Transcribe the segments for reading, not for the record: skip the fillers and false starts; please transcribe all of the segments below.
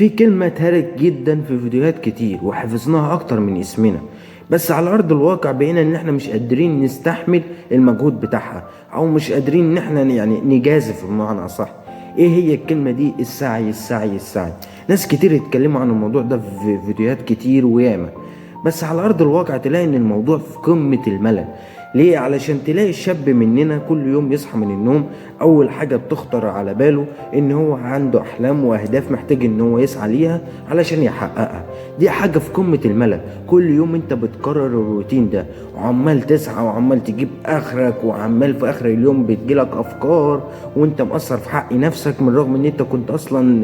في كلمة اتهرت جدا في فيديوهات كتير وحفظناها اكتر من اسمنا، بس على ارض الواقع بقينا ان احنا مش قادرين نستحمل المجهود بتاعها، او مش قادرين ان احنا نجازف بمعنى اصح. ايه هي الكلمة دي؟ السعي السعي السعي. ناس كتير اتكلموا عن الموضوع ده في فيديوهات كتير وياما، بس على ارض الواقع تلاقي ان الموضوع في قمة الملل. ليه؟ علشان تلاقي الشاب مننا كل يوم يصحى من النوم اول حاجة بتخطر على باله ان هو عنده احلام واهداف محتاج ان هو يسعى ليها علشان يحققها. دي حاجة في قمة الملل. كل يوم انت بتكرر الروتين ده وعمال تسعى وعمال تجيب اخرك، وعمال في اخر اليوم بتجيلك افكار وانت مقصر في حق نفسك، من رغم ان انت كنت اصلا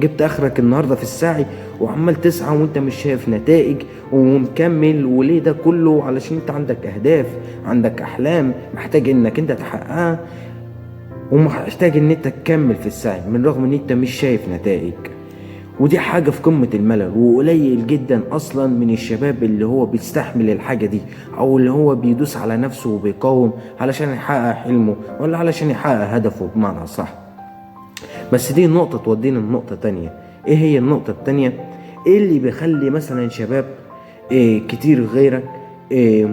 جبت اخرك النهاردة في السعي، وعمال تسعى وانت مش شايف نتائج ومكمل. وليه ده كله؟ علشان انت عندك اهداف، عندك احلام محتاج انك انت تحققها، ومحتاج ان انت تكمل في السعي من رغم ان انت مش شايف نتائج. ودي حاجة في قمة الملل، وقليل جدا اصلا من الشباب اللي هو بيستحمل الحاجة دي، او اللي هو بيدوس على نفسه وبيقاوم علشان يحقق حلمه ولا علشان يحقق هدفه بمعنى صح. بس دي نقطة تودينا لنقطة تانية. ايه هي النقطة التانية؟ ايه اللي بيخلي مثلا شباب كتير غيرك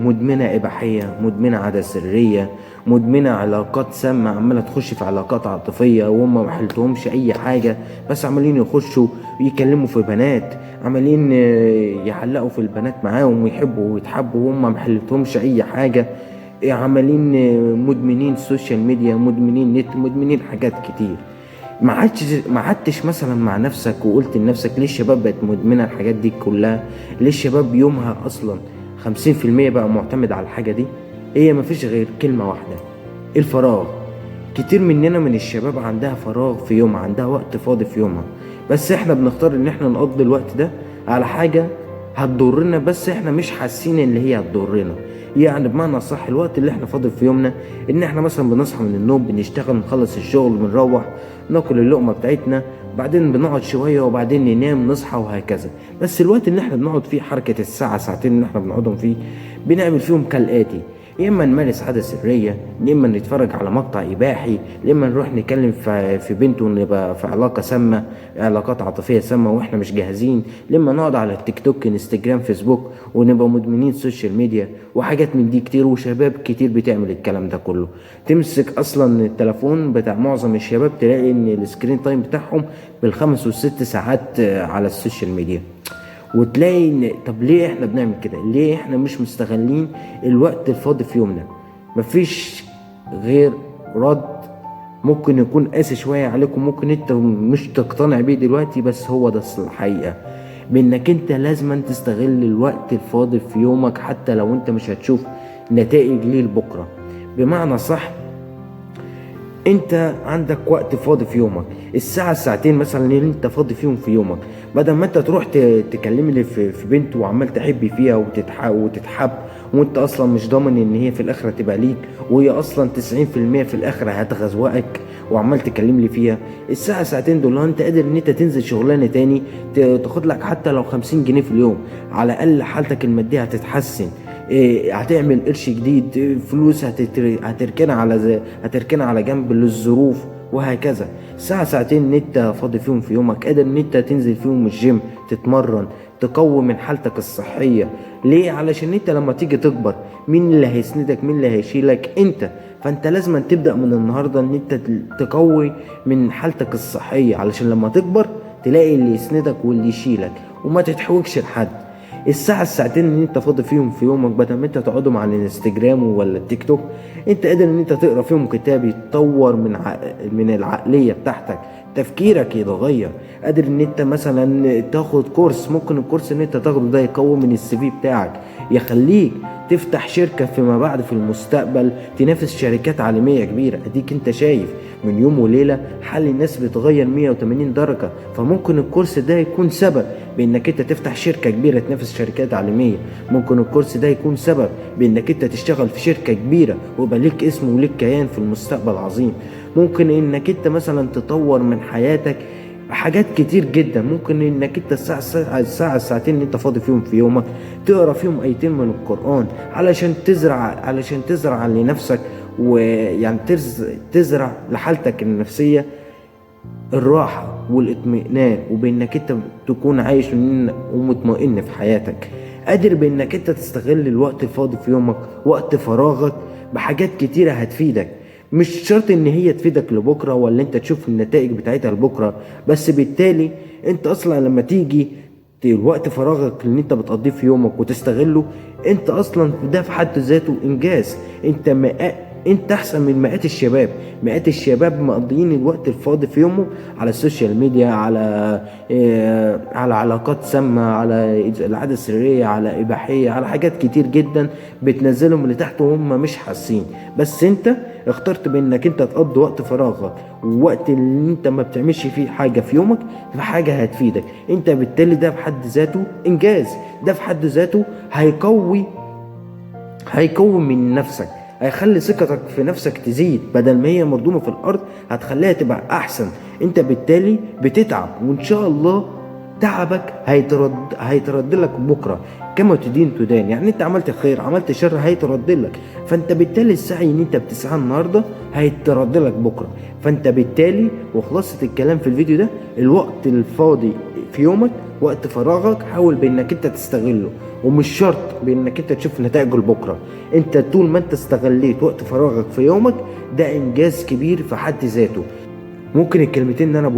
مدمنة إباحية، مدمنة عادة سرية، مدمنة علاقات سامة، عمالة تخش في علاقات عاطفية وهم ما حلتهمش أي حاجة، بس عمالين يخشوا يكلموا في بنات، عمالين يعلقوا في البنات معاهم ويحبوا ويتحبوا وهم ما حلتهمش أي حاجة. عمالين مدمنين سوشيال ميديا، مدمنين نت، مدمنين حاجات كتير. ما عدتش مثلا مع نفسك وقلت لنفسك ليه الشباب بقت مدمنة الحاجات دي كلها؟ ليه الشباب يومها اصلا 50% بقى معتمد على الحاجة دي؟ هي مفيش غير كلمة واحدة: الفراغ. كتير مننا من الشباب عندها فراغ في يومها، عندها وقت فاضي في يومها، بس احنا بنختار ان احنا نقضي الوقت ده على حاجة هتضرنا، بس احنا مش حاسين ان هي هتضرنا. يعني بمعنى صح، الوقت اللي احنا فاضي في يومنا ان احنا مثلا بنصحى من النوم، بنشتغل، نخلص الشغل، بنروح ناكل اللقمة بتاعتنا، بعدين بنقعد شوية وبعدين ننام، نصحى، وهكذا. بس الوقت اللي احنا بنقعد فيه، حركة الساعة ساعتين اللي احنا بنقعدهم فيه، بنعمل فيهم كالآتي: يا اما نمارس عادة سرية، يا اما نتفرج على مقطع اباحي، يا اما نروح نتكلم في بنت ونبقى في علاقة سامة، علاقات عاطفية سامة واحنا مش جاهزين، يا اما نقعد على التيك توك، انستجرام، فيسبوك، ونبقى مدمنين سوشيال ميديا وحاجات من دي كتير. وشباب كتير بتعمل الكلام ده كله. تمسك اصلا التليفون بتاع معظم الشباب تلاقي ان السكرين تايم بتاعهم بالخمس والست ساعات على السوشيال ميديا. وتلاقي ان طب ليه احنا بنعمل كده؟ ليه احنا مش مستغلين الوقت الفاضي في يومنا؟ مفيش غير رد ممكن يكون قاسي شوية عليكم، ممكن انت مش تقتنع بيه دلوقتي، بس هو ده الحقيقة: بانك انت لازم تستغل الوقت الفاضي في يومك حتى لو انت مش هتشوف نتائج ليه لبكرة. بمعنى صح، انت عندك وقت فاضي في يومك، الساعة الساعتين مثلا اللي انت فاضي فيهم في يومك، بدل ما انت تروح تكلمي لي في بنت وعمال تحبي فيها وتتحب وانت اصلا مش ضامن ان هي في الاخرة تبقى ليك، وهي اصلا 90% في الاخرة هتغزوقك، وعمال تكلم لي فيها. الساعة ساعتين دول انت قادر ان انت تنزل شغلانة تاني تاخد لك حتى لو 50 جنيه في اليوم، على الاقل حالتك المادية هتتحسن. هتعمل قرش جديد، فلوس هتركنها على جنب للظروف، وهكذا. ساعة ساعتين ان انت فاضي فيهم في يومك قادر ان انت تنزل فيهم الجيم، تتمرن، تقوي من حالتك الصحية. ليه؟ علشان انت لما تيجي تكبر، مين اللي هيسندك؟ مين اللي هيشيلك؟ انت. فانت لازم تبدأ من النهاردة ان انت تقوي من حالتك الصحية، علشان لما تكبر تلاقي اللي يسندك واللي يشيلك وما تتحوجش لحد. الساعة الساعتين اللي انت فاضي فيهم في يومك، بدل ما انت تقعدهم على الانستجرام ولا التيك توك، انت قادر ان انت تقرا فيهم كتاب يتطور من العقلية بتاعتك، تفكيرك يتغير. قادر ان انت مثلا تاخد كورس، ممكن الكورس ان انت تاخده ده يقوي من السي في بتاعك، يخليك تفتح شركة فيما بعد في المستقبل تنافس شركات عالمية كبيرة. اديك انت شايف من يوم وليلة حال الناس بيتغير 180 درجة. فممكن الكورس ده يكون سبب بانك انت تفتح شركة كبيرة تنافس شركات عالمية. ممكن الكورس ده يكون سبب بانك انت تشتغل في شركة كبيرة ويبقى ليك اسم وليك كيان في المستقبل عظيم. ممكن انك انت مثلا تطور من حياتك حاجات كتير جدا. ممكن انك انت الساعتين اللي انت فاضي فيهم في يومك تقرا فيهم ايتين من القرآن، علشان تزرع لنفسك، ويعني تزرع لحالتك النفسية الراحة والاطمئنان، وبانك انت تكون عايش ومطمئن في حياتك، قادر بانك انت تستغل الوقت الفاضي في يومك، وقت فراغك، بحاجات كتيرة هتفيدك. مش شرط ان هي تفيدك لبكرة ولا انت تشوف النتائج بتاعتها لبكرة، بس بالتالي انت اصلا لما تيجي الوقت فراغك اللي انت بتقضيه في يومك وتستغله، انت اصلا ده في حد ذاته انجاز. انت احسن من مئات الشباب. مئات الشباب مقضيين الوقت الفاضي في يومهم على السوشيال ميديا، على علاقات سامة، على العادة السرية، على إباحية، على حاجات كتير جدا بتنزلهم لتحت وهم مش حاسين. بس انت اخترت بانك انت تقضي وقت فراغك ووقت اللي انت ما بتعملش فيه حاجة في يومك في حاجة هتفيدك انت، بالتالي ده في حد ذاته انجاز. ده في حد ذاته هيقوي من نفسك، هيخلي ثقتك في نفسك تزيد، بدل ما هي مردومة في الأرض هتخليها تبقى أحسن. أنت بالتالي بتتعب، وإن شاء الله تعبك هيترد لك بكرة. كما تدين تدان، يعني أنت عملت خير عملت شر هيترد لك. فأنت بالتالي السعي اللي أنت بتسعاه النهاردة هيترد لك بكرة. فأنت بالتالي، وخلاصة الكلام في الفيديو ده، الوقت الفاضي في يومك، وقت فراغك، حاول بانك انت تستغله، ومش شرط بانك انت تشوف نتائجه لبكره. انت طول ما انت استغليت وقت فراغك في يومك، ده انجاز كبير في حد ذاته. ممكن الكلمتين ان انا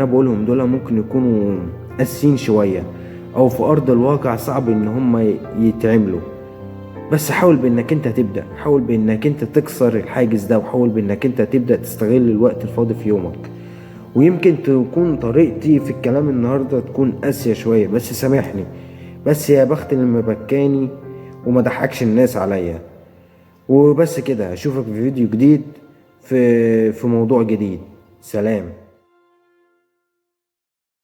بقولهم دول ممكن يكونوا قاسيين شويه، او في ارض الواقع صعب ان هم يتعملوا، بس حاول بانك انت تبدا، حاول بانك انت تكسر الحاجز ده، وحاول بانك انت تبدا تستغل الوقت الفاضي في يومك. ويمكن تكون طريقتي في الكلام النهاردة تكون قاسية شوية، بس سامحني. بس يا بخت اللي مبكاني وما ضحكش الناس عليا. وبس كده، اشوفك في فيديو جديد في موضوع جديد. سلام.